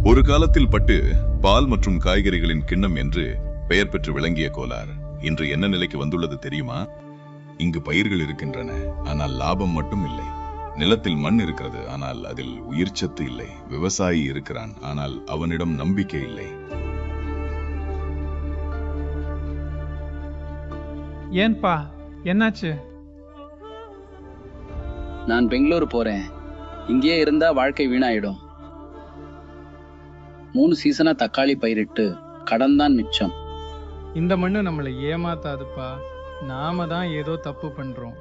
ஒரு காலத்தில் பட்டு பால் மற்றும் காய்கறிகளின் கிண்ணம் என்று பெயர் பெற்று விளங்கிய கோலார் இன்று என்ன நிலைக்கு வந்துள்ளது தெரியுமா? இங்கு பயிர்கள் இருக்கின்றன, ஆனால் லாபம் மட்டும் இல்லை. நிலத்தில் மண் இருக்கிறது, ஆனால் அதில் உயிர்ச்சத்து இல்லை. விவசாயி இருக்கிறான், ஆனால் அவனிடம் நம்பிக்கை இல்லை. ஏன்பா, என்னாச்சு? நான் பெங்களூர் போறேன். இங்கே இருந்தா வாழ்க்கை வீணாயிடும். 3 சீசனா தக்காளி பயிரிட்டு கடன் தான் மிச்சம். இந்த மண்ணு நம்மளை ஏமாத்தாதுப்பா. நாம தான் ஏதோ தப்பு பண்றோம்.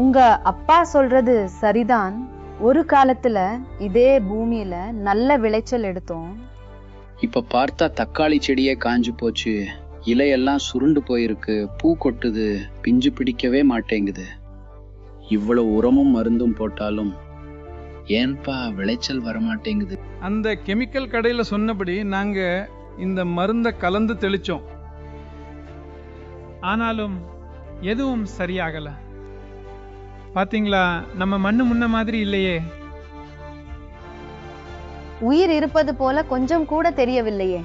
உங்க அப்பா சொல்றது சரிதான். ஒரு காலத்துல இதே பூமியில நல்ல விளைச்சல் எடுத்தோம். இப்ப பார்த்தா தக்காளி செடியே காஞ்சு போச்சு. இலையெல்லாம் சுருண்டு போயிருக்கு, பூ கொட்டுது, பிஞ்சு பிடிக்கவே மாட்டேங்குது. இவ்வளவு உரமும் மருந்தும் போட்டாலும் ஏன்பா விளைச்சல் வரமாட்டேங்குது? அந்த கெமிக்கல் கடையில சொன்னபடி நாங்க இந்த மருந்த கலந்து தெளிச்சோம். ஆனாலும் எதுவும் சரியாகல. பாத்தீங்களா, நம்ம மண்ணு முன்ன மாதிரி இல்லையே. உயிர் இருப்பது போல கொஞ்சம் கூட தெரியவில்லையே.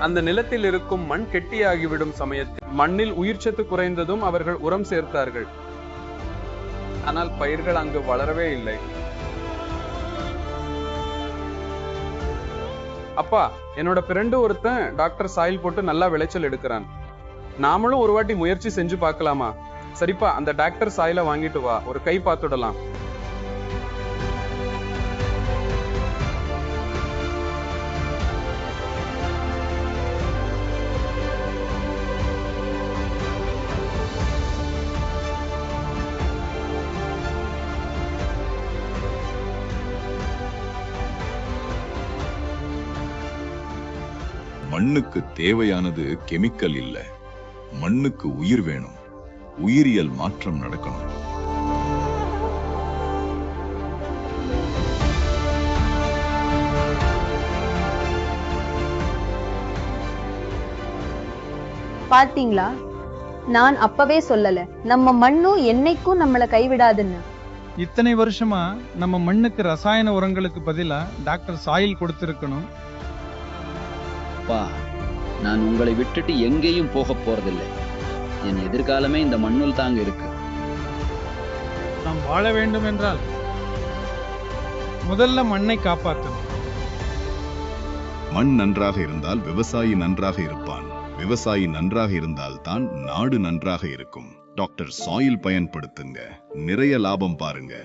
அந்த நிலத்தில் இருக்கும் மண் கெட்டியாகிவிடும் சமயத்தில் மண்ணில் உயிர்ச்சத்து குறைந்ததும் அவர்கள் உரம் சேர்த்தார்கள். ஆனால் பயிர்கள் அங்கு வளரவே இல்லை. அப்பா, என்னோட ஃப்ரெண்டு ஒருத்தன் டாக்டர் சாயில் போட்டு நல்லா விளைச்சல் எடுக்கிறான். நாமளும் ஒரு வாட்டி முயற்சி செஞ்சு பார்க்கலாமா? சரிப்பா, அந்த டாக்டர் சாயில வாங்கிட்டு வா, ஒரு கை பார்த்துடலாம். மண்ணுக்கு தேவையானது கெமிக்கல் இல்ல, மண்ணுக்கு உயிர் வேணும். உயிரியல் மாற்றம் நடக்கணும். பாத்தீங்களா, நான் அப்பவே சொல்லல நம்ம மண்ணும் என்னைக்கும் நம்மள கைவிடாதுன்னு. இத்தனை வருஷமா நம்ம மண்ணுக்கு ரசாயன உரங்களுக்கு பதிலா டாக்டர் சாயில் கொடுத்திருக்கணும். அப்பா, நான் உங்களை விட்டுட்டு எங்கேயும் போக போறதில்லை. என் எதிர்காலமே இந்த மண்ணில் தாங்க இருக்கு. நாம் வாழ வேண்டும் என்றால் முதல்ல மண்ணை காப்பாற்றணும். மண் நன்றாக இருந்தால் விவசாயி நன்றாக இருப்பான். விவசாயி நன்றாக இருந்தால் தான் நாடு நன்றாக இருக்கும். டாக்டர் சாயில் பயன்படுத்துங்க, நிறைய லாபம் பாருங்க.